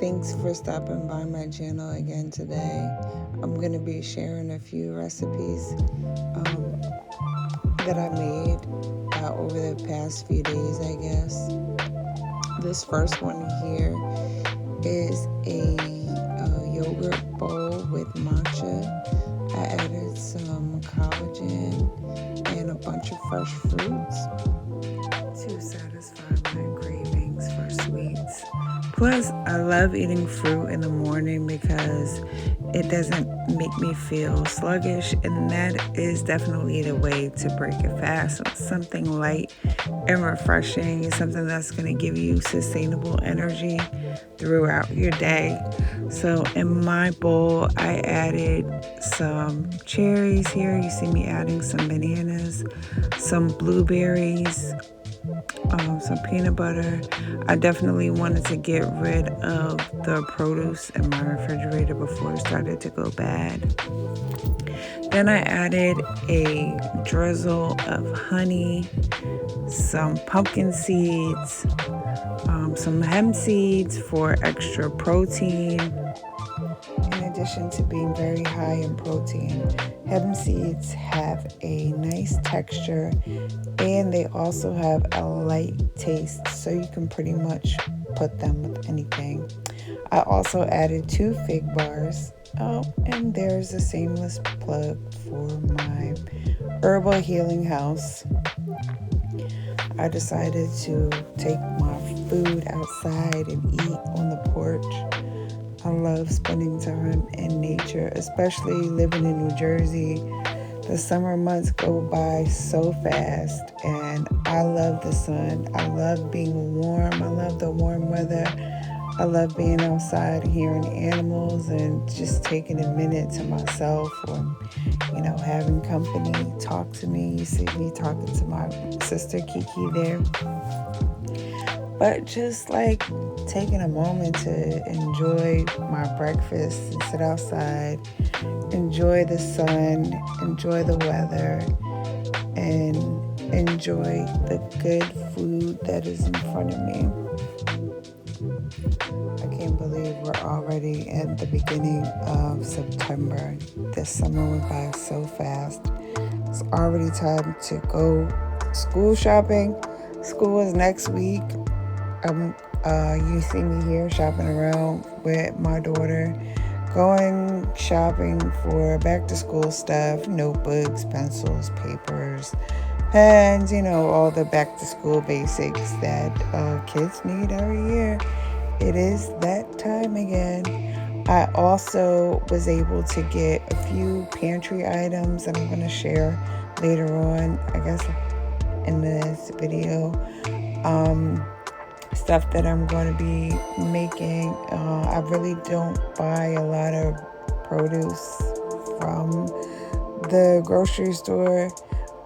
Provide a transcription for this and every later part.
Thanks for stopping by my channel again today. I'm going to be sharing a few recipes that I made over the past few days, I guess. This first one here is a yogurt bowl with matcha. I added some collagen and a bunch of fresh fruits to satisfy my cravings for sweets. Plus, I love eating fruit in the morning because it doesn't make me feel sluggish, and that is definitely the way to break a fast. Something light and refreshing is something that's going to give you sustainable energy throughout your day. So in my bowl, I added some cherries here. You see me adding some bananas, some blueberries, some peanut butter. I definitely wanted to get rid of the produce in my refrigerator before it started to go bad. Then I added a drizzle of honey, some pumpkin seeds, some hemp seeds for extra protein. In addition to being very high in protein, hemp seeds have a nice texture and they also have a light taste, so you can pretty much put them with anything. I also added 2 fig bars. Oh, and there's a shameless plug for my herbal healing house. I decided to take my food outside and eat on the porch. I love spending time in nature, especially living in New Jersey. The summer months go by so fast, and I love the sun. I love being warm. I love the warm weather. I love being outside, hearing animals, and just taking a minute to myself, or, having company talk to me. You see me talking to my sister Kiki there. But just like taking a moment to enjoy my breakfast and sit outside, enjoy the sun, enjoy the weather, and enjoy the good food that is in front of me. I can't believe we're already at the beginning of September. This summer went by so fast. It's already time to go school shopping. School is next week. You see me here shopping around with my daughter, going shopping for back to school stuff, notebooks, pencils, papers, pens, all the back to school basics that kids need every year. It is that time again. I also was able to get a few pantry items that I'm going to share later on, I guess, in this video. Stuff that I'm going to be making. I really don't buy a lot of produce from the grocery store.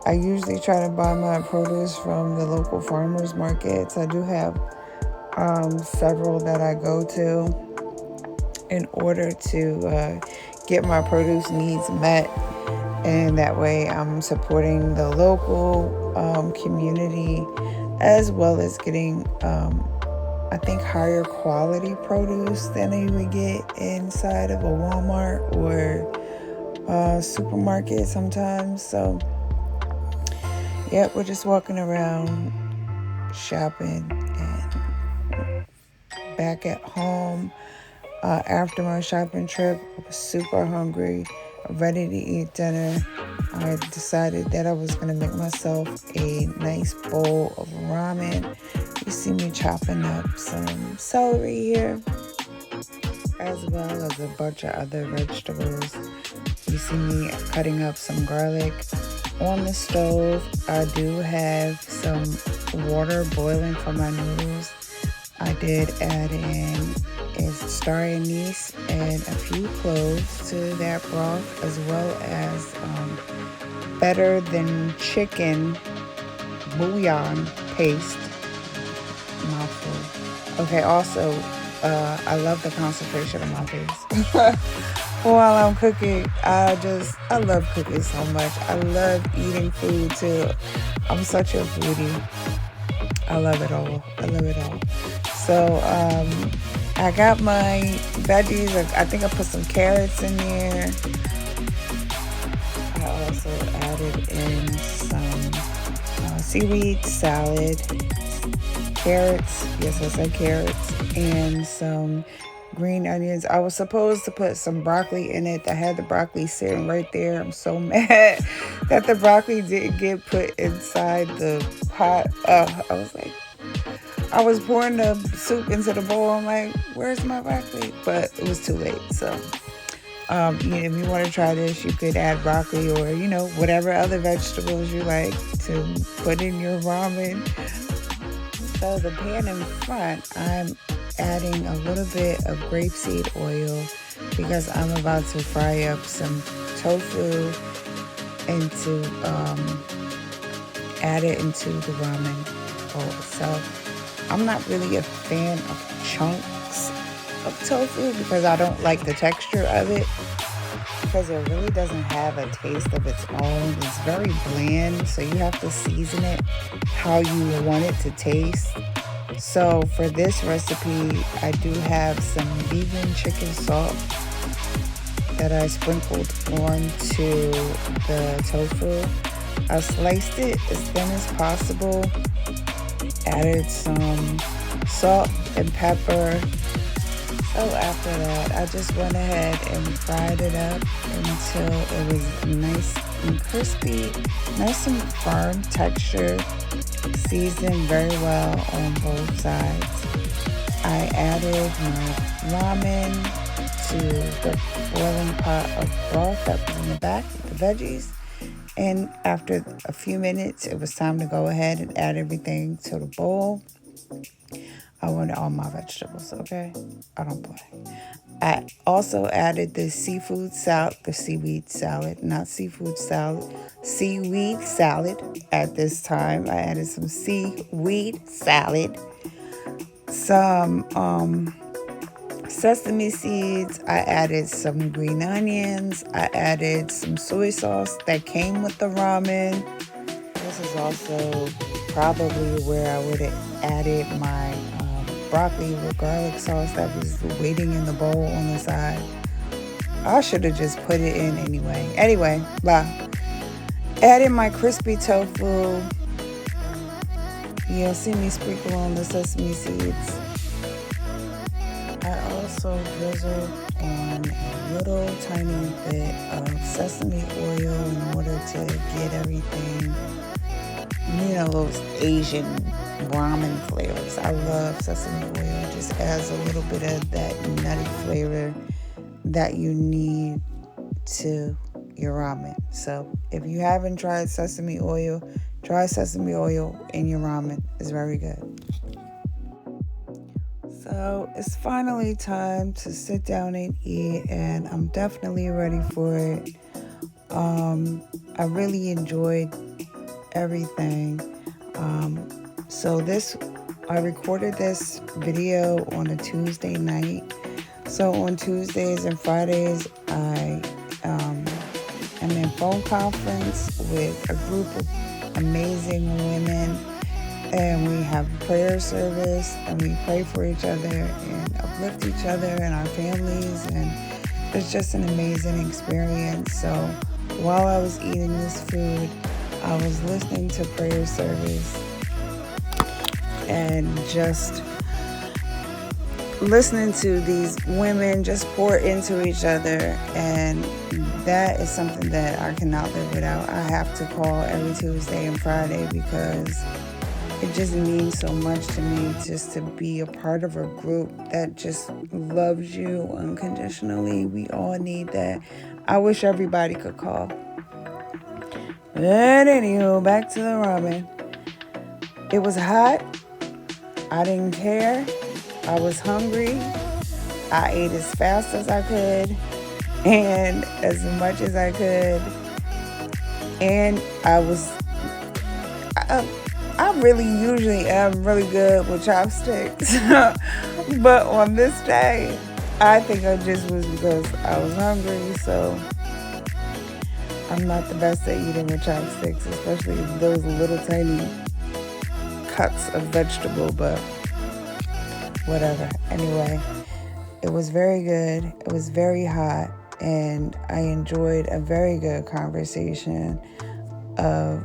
I usually try to buy my produce from the local farmers markets. I do have several that I go to in order to get my produce needs met, and that way I'm supporting the local community, as well as getting, I think, higher quality produce than you would get inside of a Walmart or supermarket sometimes. So, yeah, we're just walking around shopping and back at home. After my shopping trip, I was super hungry, ready to eat dinner. I decided that I was going to make myself a nice bowl of ramen. You see me chopping up some celery here, as well as a bunch of other vegetables. You see me cutting up some garlic. On the stove, I do have some water boiling for my noodles. I did add in a star anise and a few cloves to that broth, as well as better than chicken bouillon paste. Mouthful. Okay, also, I love the concentration on my face. While I'm cooking, I love cooking so much. I love eating food too. I'm such a foodie. I love it all. So, I got my veggies. I think I put some carrots in there. I also added in some seaweed salad, carrots. Yes, I said carrots, and some green onions. I was supposed to put some broccoli in it. I had the broccoli sitting right there. I'm so mad that the broccoli didn't get put inside the pot. I was like, I was pouring the soup into the bowl. I'm like, where's my broccoli? But it was too late. So, if you want to try this, you could add broccoli or, whatever other vegetables you like to put in your ramen. So the pan in front, I'm adding a little bit of grapeseed oil because I'm about to fry up some tofu and to add it into the ramen bowl. So I'm not really a fan of chunks of tofu because I don't like the texture of it, because it really doesn't have a taste of its own. It's very bland, so you have to season it how you want it to taste. So for this recipe, I do have some vegan chicken salt that I sprinkled onto the tofu. I sliced it as thin as possible, added some salt and pepper. So after that, I just went ahead and fried it up until it was nice and crispy, nice and firm texture, seasoned very well on both sides. I added my ramen to the boiling pot of broth that was in the back with the veggies. And after a few minutes, it was time to go ahead and add everything to the bowl. I wanted all my vegetables, okay? I don't play. I also added the seaweed salad at this time. I added some seaweed salad, some sesame seeds. I added some green onions. I added some soy sauce that came with the ramen. This is also probably where I would have added my broccoli with garlic sauce that was waiting in the bowl on the side. I should have just put it in anyway. Anyway, added my crispy tofu. You'll see me sprinkle on the sesame seeds. I also drizzled on a little tiny bit of sesame oil in order to get everything, those Asian ramen flavors. I love sesame oil. It just adds a little bit of that nutty flavor that you need to your ramen. So if you haven't tried sesame oil, try sesame oil in your ramen. It's very good. So it's finally time to sit down and eat, and I'm definitely ready for it. I really enjoyed everything. So I recorded this video on a Tuesday night. So on Tuesdays and Fridays, I am in phone conference with a group of amazing women, and we have prayer service, and we pray for each other and uplift each other and our families, and it's just an amazing experience. So while I was eating this food, I was listening to prayer service and just listening to these women just pour into each other, and that is something that I cannot live without. I have to call every Tuesday and Friday because it just means so much to me just to be a part of a group that just loves you unconditionally. We all need that. I wish everybody could call. But anywho, back to the ramen. It was hot. I didn't care. I was hungry. I ate as fast as I could and as much as I could. And I really usually am really good with chopsticks. But on this day, I think I just was because I was hungry. So I'm not the best at eating with chopsticks, especially those little tiny cuts of vegetable, but whatever. Anyway, It was very good. It was very hot, and I enjoyed a very good conversation of,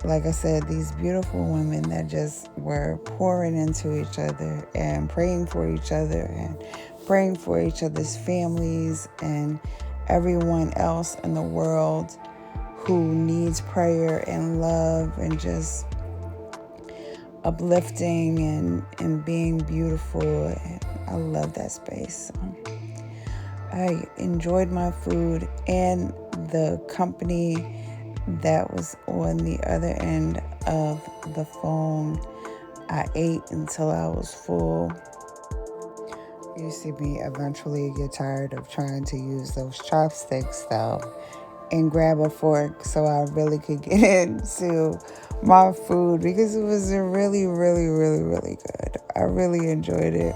like I said, these beautiful women that just were pouring into each other and praying for each other and praying for each other's families and everyone else in the world who needs prayer and love and just uplifting and being beautiful. And I love that space. So I enjoyed my food and the company that was on the other end of the phone. I ate until I was full. You see me eventually get tired of trying to use those chopsticks though and grab a fork so I really could get into my food because it was really, really, really, really good. I really enjoyed it.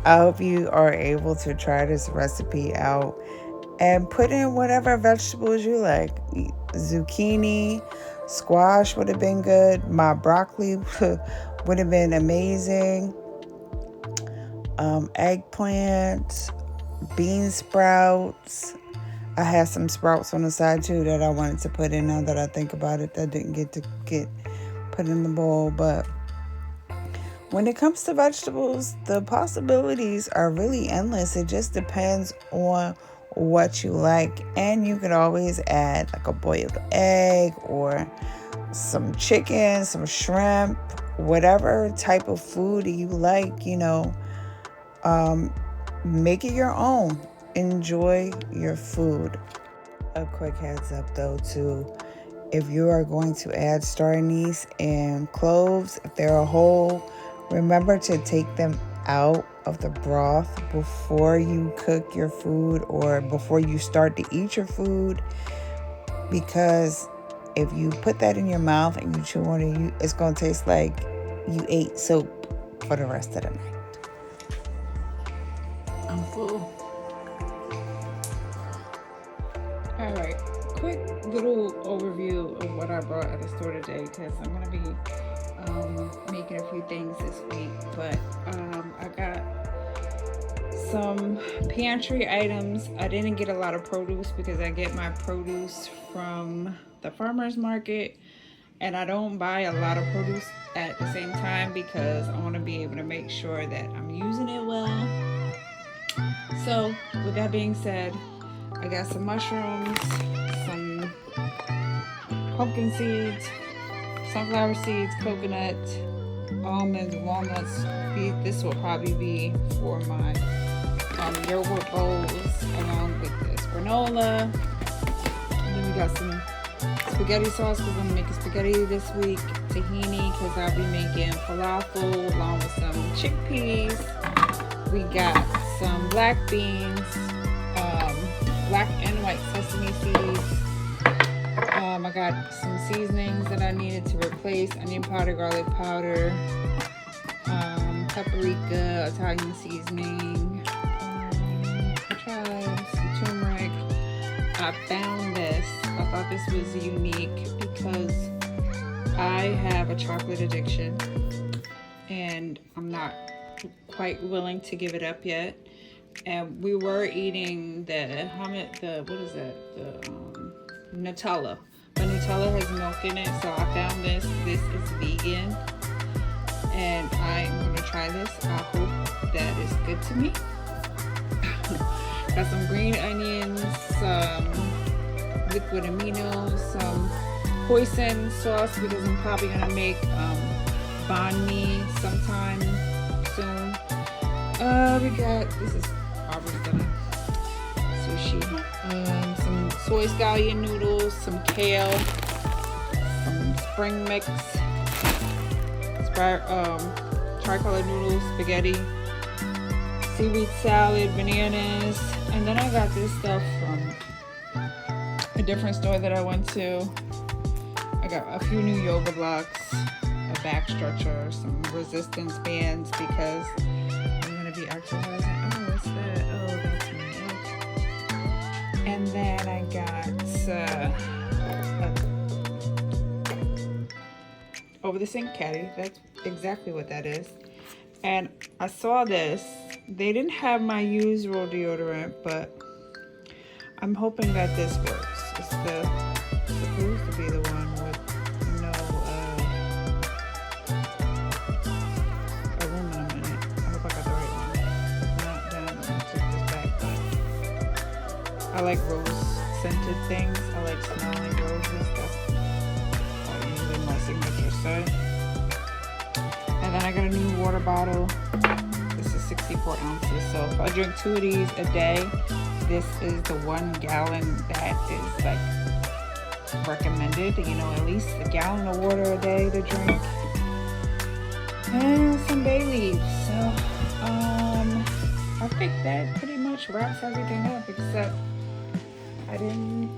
I hope you are able to try this recipe out and put in whatever vegetables you like. Zucchini, squash would have been good. My broccoli would have been amazing. Eggplant, bean sprouts. I had some sprouts on the side too that I wanted to put in now that I think about it that didn't get put in the bowl. But when it comes to vegetables, the possibilities are really endless. It just depends on what you like. And you could always add like a boiled egg or some chicken, some shrimp, whatever type of food you like, make it your own. Enjoy your food. A quick heads up though too, if you are going to add star anise and cloves, if they're whole, remember to take them out of the broth before you cook your food or before you start to eat your food, because if you put that in your mouth and you chew on it, it's going to taste like you ate soap for the rest of the night. I'm full. All right, quick little overview of what I brought at the store today because I'm going to be making a few things this week. But I got some pantry items. I didn't get a lot of produce because I get my produce from the farmer's market, and I don't buy a lot of produce at the same time because I want to be able to make sure that I'm using it well. So with that being said, I got some mushrooms, some pumpkin seeds, sunflower seeds, coconut, almonds, walnuts. This will probably be for my yogurt bowls along with this granola. And then we got some spaghetti sauce because I'm making spaghetti this week, tahini because I'll be making falafel along with some chickpeas. We got some black beans, black and white sesame seeds. I got some seasonings that I needed to replace: onion powder, garlic powder, paprika, Italian seasoning, chives, some turmeric. I found this. I thought this was unique because I have a chocolate addiction and I'm not quite willing to give it up yet. And we were eating the Nutella. But Nutella has milk in it, so I found this. This is vegan, and I'm gonna try this. I hope that is good to me. Got some green onions, some liquid aminos, some hoisin sauce because I'm probably gonna make banh mi sometime soon. We got, this is Aubrey's gonna sushi. Some soy scallion noodles, some kale, some spring mix, tricolor noodles, spaghetti, seaweed salad, bananas, and then I got this stuff from a different store that I went to. I got a few new yoga blocks, a back stretcher, some resistance bands because I'm gonna be exercising. Oh, what's that? Oh, that's milk. And then I got over the sink caddy. That's exactly what that is. And I saw this. They didn't have my usual deodorant, but I'm hoping that this works. It's supposed to be the one with no aluminum in it. I hope I got the right one. Not done. I'm gonna take this back, but I like rose scented things. I like smelling roses. That's usually my signature scent. And then I got a new water bottle. This is 64 ounces. So if I drink 2 of these a day, this is the 1 gallon that is like recommended. You know, at least a gallon of water a day to drink. And some bay leaves. So I think that pretty much wraps everything up, except I didn't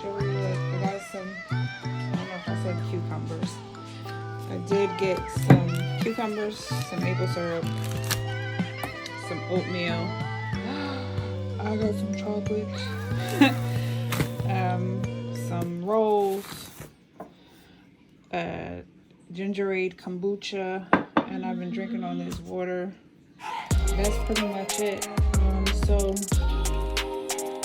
show you it. I got some, I don't know if I said cucumbers. I did get some cucumbers, some maple syrup, some oatmeal. I got some chocolates, some rolls, gingerade kombucha, and I've been drinking on this water. That's pretty much it. So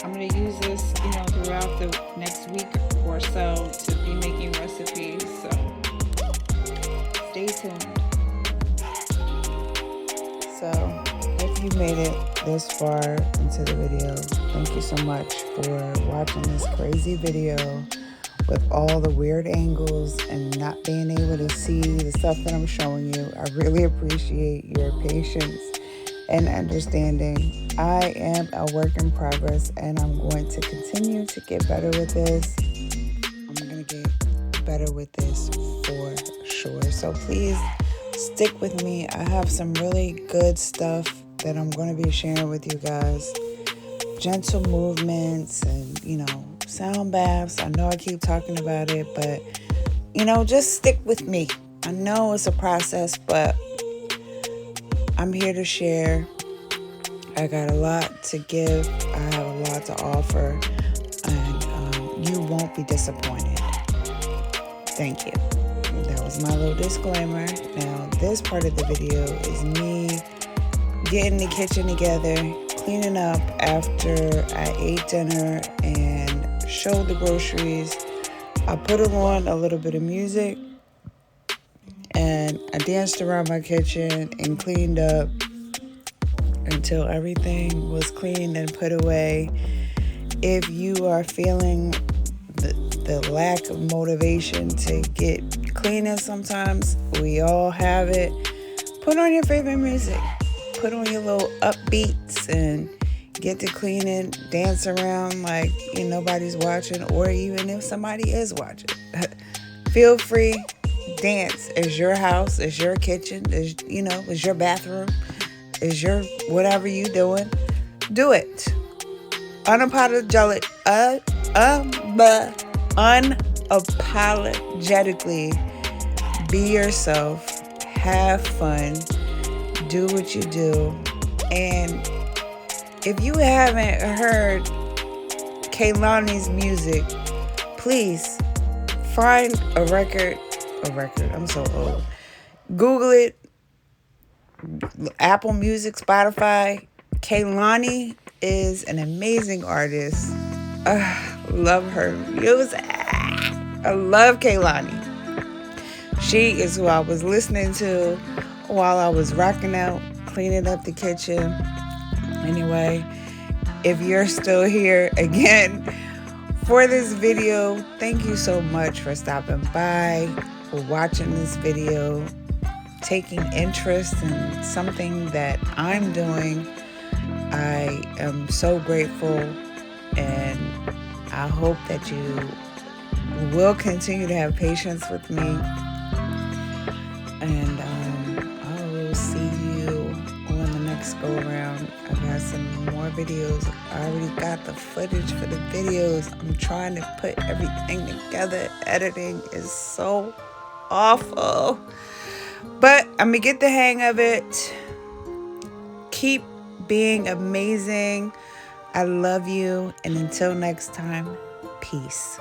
I'm gonna use this, you know, throughout the next week or so to be making recipes. So stay tuned. So if you made it this far into the video, thank you so much for watching this crazy video with all the weird angles and not being able to see the stuff that I'm showing you. I really appreciate your patience and understanding. I am a work in progress, and I'm going to continue to get better with this. I'm going to get better with this for sure. So please stick with me. I have some really good stuff that I'm going to be sharing with you guys. Gentle movements and, you know, sound baths. I know I keep talking about it, but, you know, just stick with me. I know it's a process, but I'm here to share. I got a lot to give. I have a lot to offer, and you won't be disappointed. Thank you. That was my little disclaimer. Now, this part of the video is me getting the kitchen together, cleaning up after I ate dinner and showed the groceries. I put on a little bit of music, and I danced around my kitchen and cleaned up until everything was cleaned and put away. If you are feeling the lack of motivation to get cleaning sometimes, we all have it. Put on your favorite music. Put on your little upbeats and get to cleaning, dance around like nobody's watching, or even if somebody is watching. Feel free, dance. It's your house, it's your kitchen, it's your bathroom, it's your whatever you doing. Do it. Unapologetically be yourself. Have fun. Do what you do. And if you haven't heard Kehlani's music, please find a record. I'm so old. Google it. Apple Music, Spotify. Kehlani is an amazing artist. Love her music. I love Kehlani. She is who I was listening to while I was rocking out, cleaning up the kitchen. Anyway, if you're still here again for this video, thank you so much for stopping by, for watching this video, taking interest in something that I'm doing. I am so grateful, and I hope that you will continue to have patience with me. And I will see you on the next go around. I got some more videos. I already got the footage for the videos. I'm trying to put everything together. Editing is so awful. But I'm going to get the hang of it. Keep being amazing. I love you. And until next time, peace.